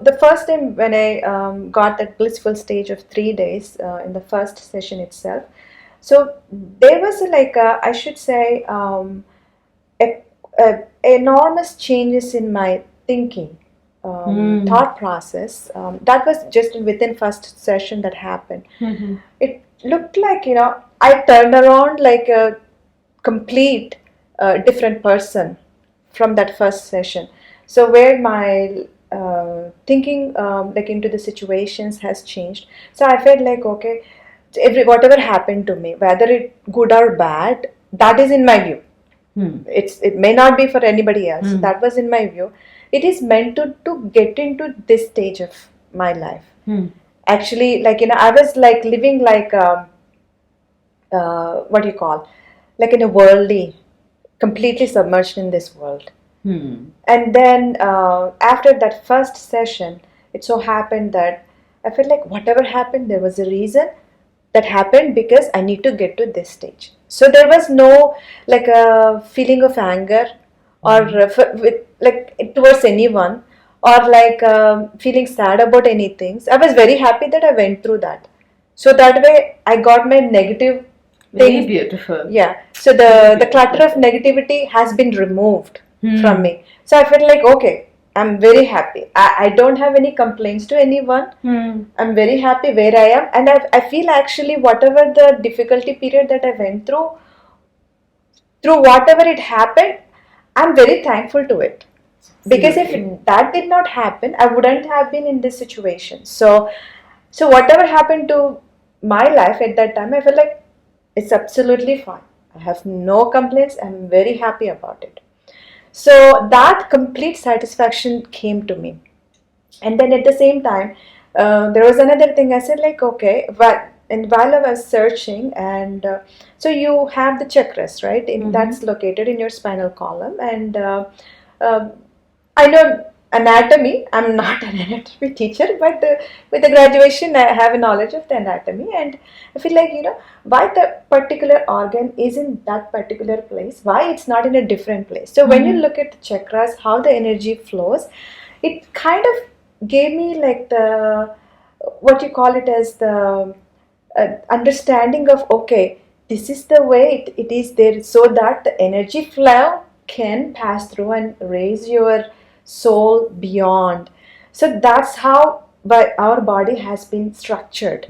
the first time when I got that blissful stage of 3 days in the first session itself, so there was I should say enormous changes in my thinking, thought process. That was just within first session that happened. It looked like, I turned around like a complete different person from that first session. So where my thinking into the situations has changed. So I felt like, okay, whatever happened to me, whether it good or bad, that is in my view. It may not be for anybody else. That was in my view. It is meant to get into this stage of my life. Actually, I was like living like what do you call, like in a worldly, completely submerged in this world. And then after that first session, it so happened that I felt like whatever happened, there was a reason that happened, because I need to get to this stage. So there was no like a feeling of anger or with like towards anyone, or like feeling sad about anything. So I was very happy that I went through that. So that way I got my negative Very things. beautiful. Yeah. So the clutter of negativity has been removed from me. So I felt like, okay, I'm very happy. I don't have any complaints to anyone. I'm very happy where I am, and I feel actually whatever the difficulty period that I went through whatever it happened, I'm very thankful to it. Because if that did not happen, I wouldn't have been in this situation. So whatever happened to my life at that time, I felt like it's absolutely fine. I have no complaints. I'm very happy about it. So that complete satisfaction came to me. And then at the same time, there was another thing. I said like, okay, while I was searching, and so you have the chakras, right? That's located in your spinal column, and I know anatomy. I'm not an anatomy teacher, but with the graduation, I have a knowledge of the anatomy, and I feel like, why the particular organ is in that particular place, why it's not in a different place. So when you look at the chakras, how the energy flows, it kind of gave me like the, what you call it as the understanding of, okay, this is the way it is there, so that the energy flow can pass through and raise your soul beyond. So that's how our body has been structured.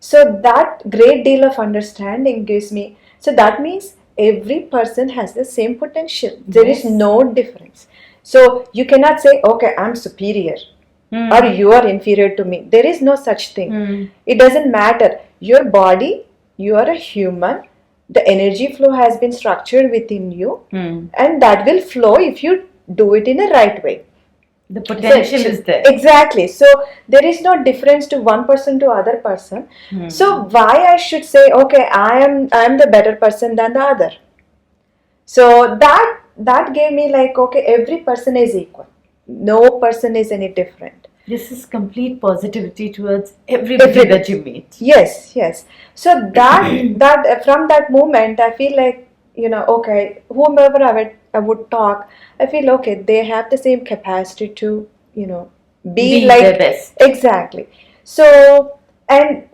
So that great deal of understanding gives me, so that means every person has the same potential. There is no difference. So you cannot say, okay, I'm superior or you are inferior to me. There is no such thing. It doesn't matter. Your body, you are a human. The energy flow has been structured within you, and that will flow if you do it in a right way. The potential is there. Exactly. So there is no difference to one person to other person. So why I should say, okay, I am the better person than the other. So that gave me like, okay, every person is equal. No person is any different. This is complete positivity towards everybody that you meet. Yes. So that from that moment, I feel like, okay, whomever I would talk, I feel okay, they have the same capacity to, be like their best. Exactly. So, and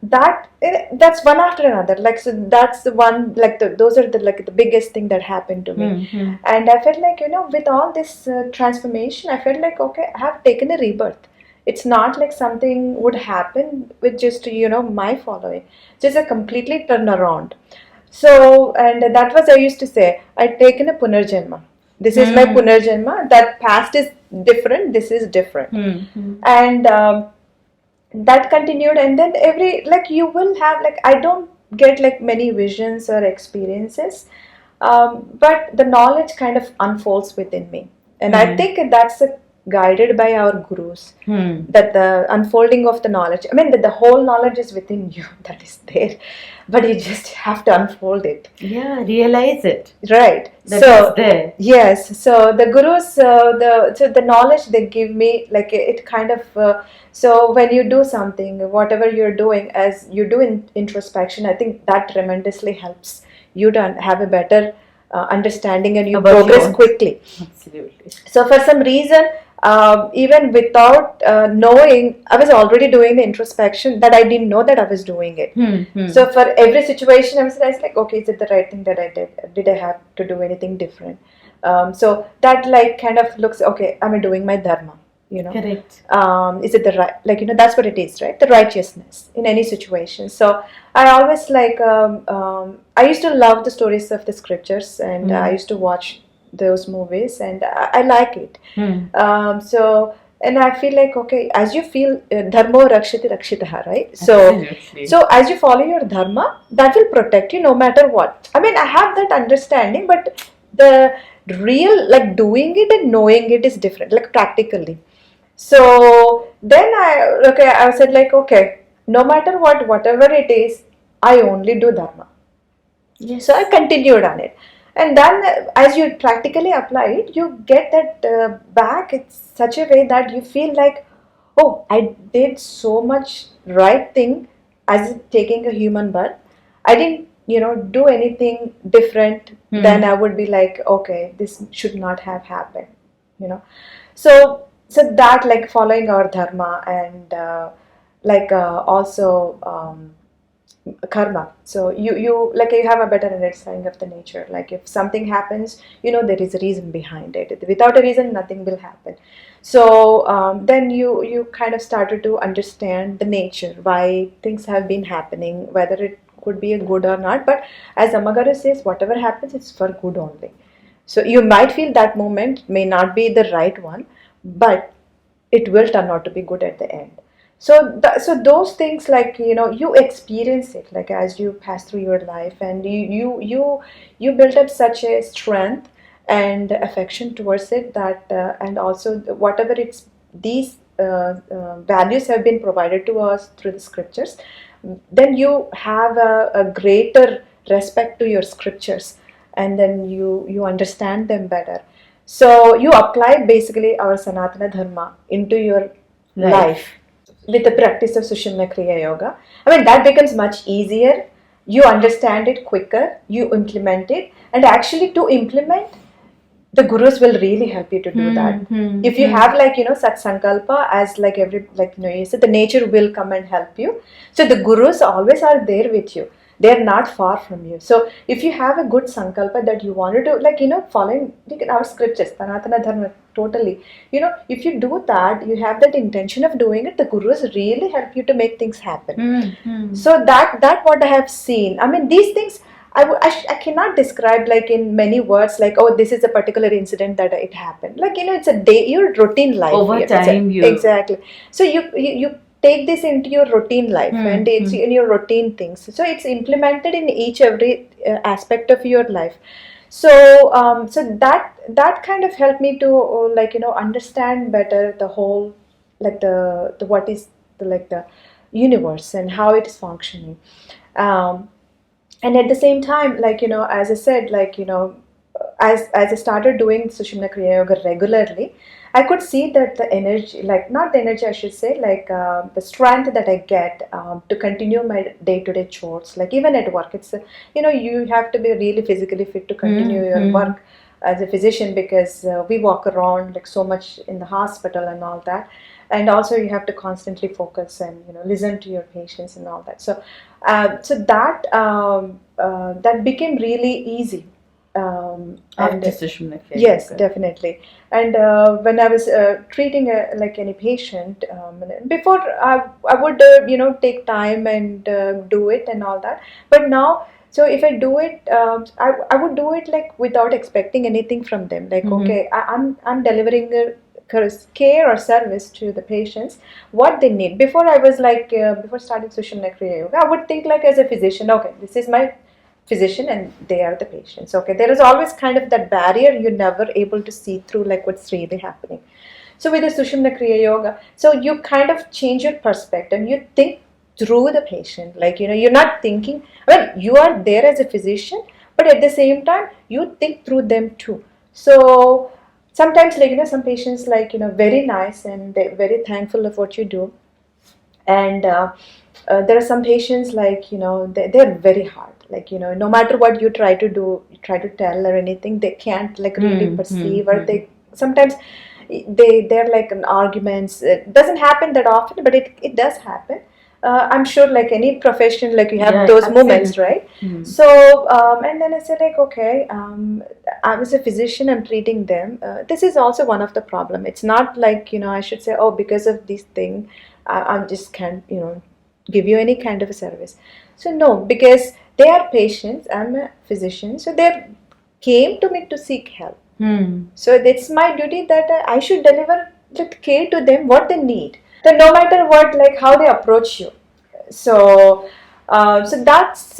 that's one after another. Like, so that's the one, like those are the biggest thing that happened to me. And I felt like, with all this transformation, I felt like, okay, I have taken a rebirth. It's not like something would happen with just, my following. Just a completely turnaround. So, and that was, I used to say, I'd taken a punarjanma. This is my punarjanma. That past is different. This is different. And that continued. And then you will have, I don't get like many visions or experiences. But the knowledge kind of unfolds within me. And I think that's guided by our gurus, that the unfolding of the knowledge, that the whole knowledge is within you, that is there, but you just have to unfold it. Yeah, realize it. Right. That it's there. Yes. So the gurus, the knowledge they give me, like it kind of, so when you do something, whatever you're doing, as you do introspection, I think that tremendously helps you to have a better understanding, and you progress quickly. Absolutely. So for some reason, even without knowing, I was already doing the introspection that I didn't know that I was doing it. So for every situation, I was like, okay, is it the right thing that I did? Did I have to do anything different? So that like kind of looks, okay, am I doing my dharma? Correct. Is it the right, like, that's what it is, right? The righteousness in any situation. So I always like, I used to love the stories of the scriptures, and I used to watch those movies, and I like it. So, and I feel like, okay, as you feel dharma rakshati rakshitaha, right? Absolutely. So as you follow your dharma, that will protect you no matter what. I mean, I have that understanding, but the real, like, doing it and knowing it is different, like practically. So then I said like, okay, no matter what, whatever it is, I only do dharma. Yes. So I continued on it. And then as you practically apply it, you get that back in such a way that you feel like, oh, I did so much right thing as taking a human birth. I didn't, do anything different. Then I would be like, okay, this should not have happened, So that, like, following our dharma, and also karma. So you like, you have a better understanding of the nature. Like, if something happens, there is a reason behind it. Without a reason, nothing will happen. So then you kind of started to understand the nature, why things have been happening, whether it could be a good or not. But as Amagaru says, whatever happens, it's for good only. So you might feel that moment may not be the right one, but it will turn out to be good at the end. So those things, like, you experience it, like, as you pass through your life, and you build up such a strength and affection towards it, that and also whatever it's these values have been provided to us through the scriptures, then you have a greater respect to your scriptures, and then you understand them better. So you apply basically our Sanatana Dharma into your life with the practice of Sushumna Kriya Yoga. I mean, that becomes much easier. You understand it quicker, you implement it, and actually to implement, the gurus will really help you to do that. If you have, like, such sankalpa, as like you said, the nature will come and help you. So the gurus always are there with you. They are not far from you. So if you have a good sankalpa that you want to do, like, following our scriptures, Sanatana Dharma, totally. If you do that, you have that intention of doing it, the gurus really help you to make things happen. So that what I have seen. I mean, these things, I cannot describe, like, in many words, like, oh, this is a particular incident that it happened. Like, it's a day, your routine life. Over time, exactly. So you take this into your routine life, and it's in your routine things. So it's implemented in every aspect of your life. So so that kind of helped me to understand better the whole, like, the what is the universe and how it is functioning. And at the same time, like, as I said, like, as I started doing Sushumna Kriya Yoga regularly, I could see that the energy, like, not the energy, I should say, like, the strength that I get to continue my day-to-day chores. Like, even at work, it's you have to be really physically fit to continue your work as a physician, because we walk around like so much in the hospital and all that. And also you have to constantly focus and listen to your patients and all that. So that became really easy after Sushumna Kriya yes, Yoga. Definitely. And when I was treating like any patient, before I would take time and do it and all that. But now, so if I do it, I would do it like without expecting anything from them. Like, okay, I'm delivering a care or service to the patients, what they need. Before I was like, before starting Sushumna Kriya Yoga, I would think like as a physician, okay, this is my physician and they are the patients. Okay, there is always kind of that barrier, you're never able to see through like what's really happening. So with the Sushumna Kriya Yoga, so you kind of change your perspective, you think through the patient, like you're not thinking, well, you are there as a physician, but at the same time you think through them too. So sometimes, like some patients, like very nice and they're very thankful of what you do. And there are some patients, like they're very hard, like no matter what you try to do, you try to tell or anything, they can't like really perceive, or they sometimes they're like in arguments. It doesn't happen that often, but it does happen. I'm sure, like any profession, like you have those moments, right? So and then I said like, okay, I was a physician, I'm treating them. This is also one of the problem. It's not like, I should say, oh, because of this thing I just can't, give you any kind of a service. So no, because they are patients, I'm a physician, so they came to me to seek help. So it's my duty that I should deliver the care to them what they need. Then no matter what, like how they approach you. So so that's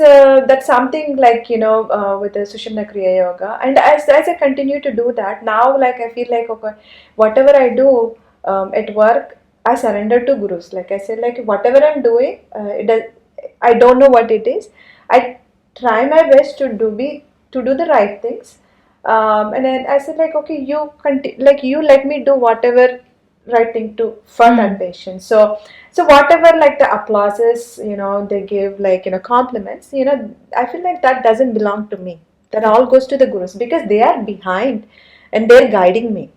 something like, with the Sushumna Kriya Yoga, and as I continue to do that now, like I feel like, okay, whatever I do at work, I surrender to gurus. Like I said, like whatever I'm doing, I don't know what it is. I try my best to do the right things, and then I said like, okay, you let me do whatever right thing to for that patient. So whatever, like the applauses, they give, like, compliments, I feel like that doesn't belong to me. That all goes to the gurus, because they are behind and they're guiding me.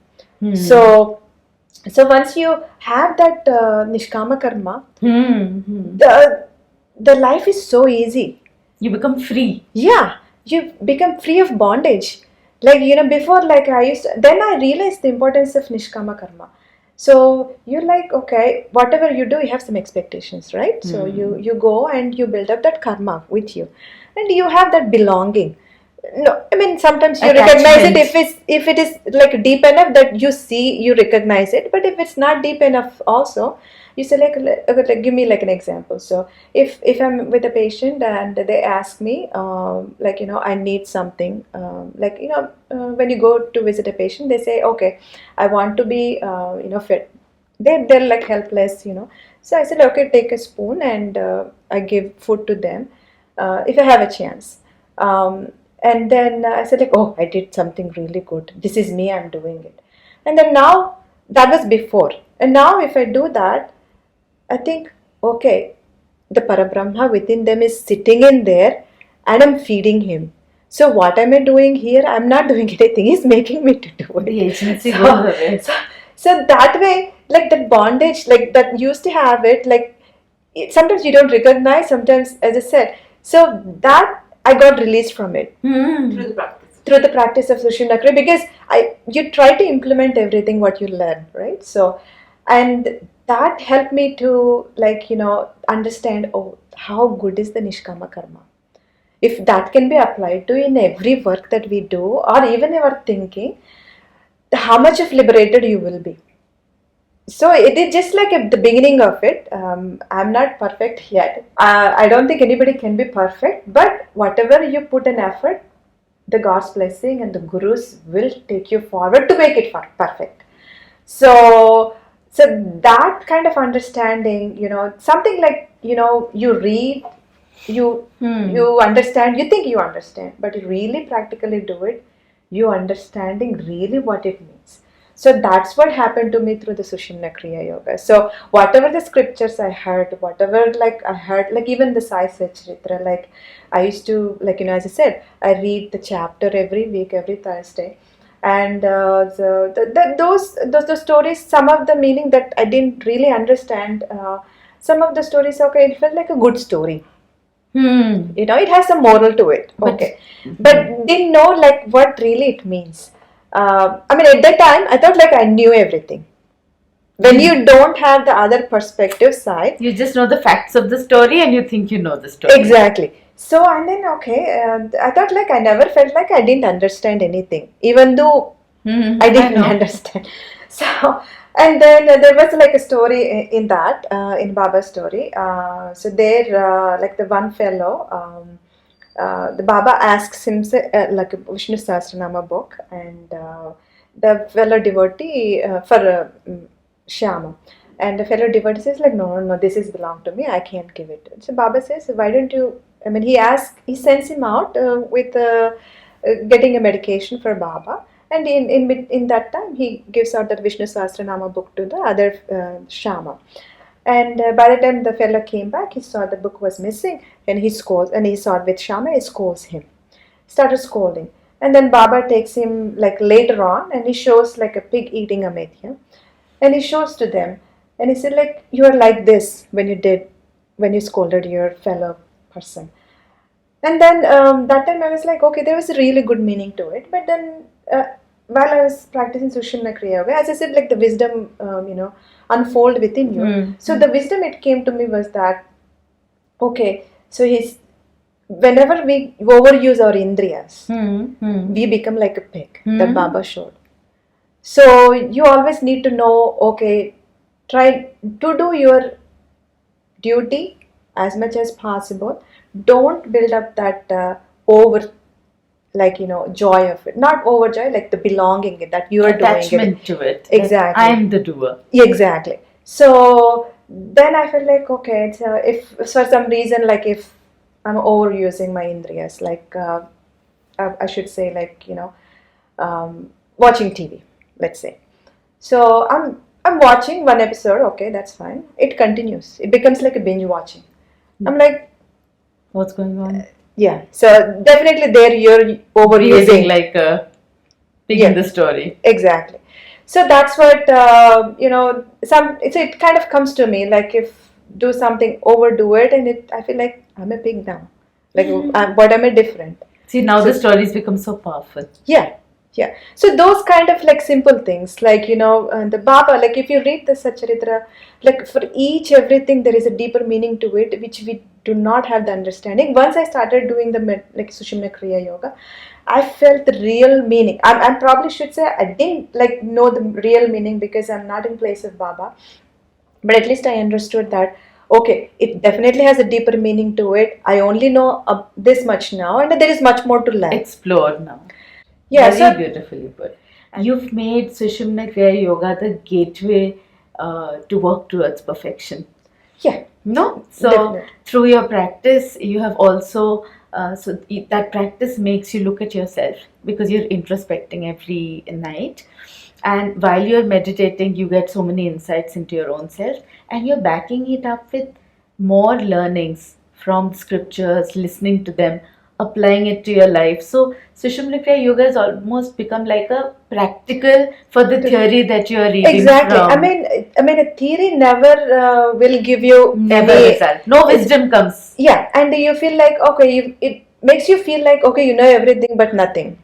So once you have that nishkama karma, the life is so easy. You become free. Yeah, you become free of bondage. Like, before, like then I realized the importance of nishkama karma. So you're like, okay, whatever you do, you have some expectations, right? So you go and you build up that karma with you, and you have that belonging. No, I mean, sometimes you recognize it if it is like deep enough that you recognize it. But if it's not deep enough, also, you say like give me like an example. So if I'm with a patient and they ask me, like, I need something, like, when you go to visit a patient, they say, okay, I want to be fit. They're like helpless. So I said, okay, take a spoon and I give food to them if I have a chance. And then I said like, oh, I did something really good. This is me, I'm doing it. And then now, that was before. And now if I do that, I think, okay, the Parabrahma within them is sitting in there and I'm feeding him. So what am I doing here? I'm not doing anything. He's making me to do it. The agency goes away. So that way, like that bondage, like that used to have it, like sometimes you don't recognize, sometimes, as I said. So that I got released from it through the practice of Sushumna Kriya, because you try to implement everything what you learn, right? So, and that helped me to, like, understand, oh, how good is the nishkama karma. If that can be applied to in every work that we do, or even our thinking, how much of liberated you will be. So it is just like at the beginning of it. I'm not perfect yet. I don't think anybody can be perfect, but whatever you put in effort, the God's blessing and the gurus will take you forward to make it perfect. So that kind of understanding, something like, you read, you understand, you think you understand, but you really practically do it, you understanding really what it means. So that's what happened to me through the Sushumna Kriya Yoga. So whatever the scriptures I heard, whatever like I heard, like even the Sai Satcharitra, like I used to, like, as I said, I read the chapter every week, every Thursday. And those stories, some of the meaning that I didn't really understand, some of the stories, okay, it felt like a good story. It has some moral to it. Okay. But didn't know like what really it means. I mean, at that time, I thought like I knew everything. When you don't have the other perspective side, you just know the facts of the story and you think you know the story. Exactly. So, and then, okay, I thought like I never felt like I didn't understand anything, even though I didn't understand. So, and then there was like a story in that, in Baba's story. So there, like the one fellow, the Baba asks him, like a Vishnu Sahasranama book, and the fellow devotee for Shyama, and the fellow devotee says like, no, this is belong to me, I can't give it. So Baba says, why don't you? I mean, he sends him out with getting a medication for Baba, and in that time he gives out that Vishnu Sahasranama book to the other Shyama. And by the time the fellow came back, he saw the book was missing, and he scolds, and he saw it with Shama, he scolds him, started scolding. And then Baba takes him like later on, and he shows like a pig eating a methya, and he shows to them, and he said like, you are like this when you scolded your fellow person. And then that time I was like, okay, there was a really good meaning to it. But then while I was practicing Sushumna Kriya Yoga, as I said, like the wisdom, unfold within you. So the wisdom it came to me was that, okay, so whenever we overuse our indriyas, we become like a pig that Baba showed. So you always need to know, okay, try to do your duty as much as possible. Don't build up that over, like, joy of it. Not overjoy, like the belonging that you are doing Attachment it. to it. Exactly. I'm the doer. Exactly. So then I felt like, okay, it's, if for some reason, like if I'm overusing my indriyas, like I should say, like, watching TV, let's say. So I'm watching one episode. Okay, that's fine. It continues. It becomes like a binge watching. I'm like, what's going on? Yeah. So definitely there you're overusing. Behaving like a pig in the story. Exactly. So that's what it kind of comes to me, like if do something, overdo it, and I feel like I'm a pig now. Like, but am I different? See, now the stories become so powerful. Yeah. Yeah. So those kind of like simple things, like, the Baba, like if you read the Satcharitra, like for everything, there is a deeper meaning to it, which we do not have the understanding. Once I started doing the like Sushumna Kriya Yoga, I felt the real meaning. I probably should say I didn't like know the real meaning because I'm not in place of Baba, but at least I understood that, okay, it definitely has a deeper meaning to it. I only know this much now, and there is much more to learn. Explore now. Yeah, very beautifully put. And you've made Sushumna Kriya Yoga the gateway to work towards perfection. Yeah. No? So definitely. Through your practice, you have also, that practice makes you look at yourself because you're introspecting every night. And while you're meditating, you get so many insights into your own self, and you're backing it up with more learnings from scriptures, listening to them, applying it to your life. So Sushumna Kriya Yoga has almost become like a practical for the theory that you are reading. Exactly. From. I mean, a theory never will give you never result. No wisdom comes. Yeah, and you feel like, okay, it makes you feel like, okay, you know everything but nothing.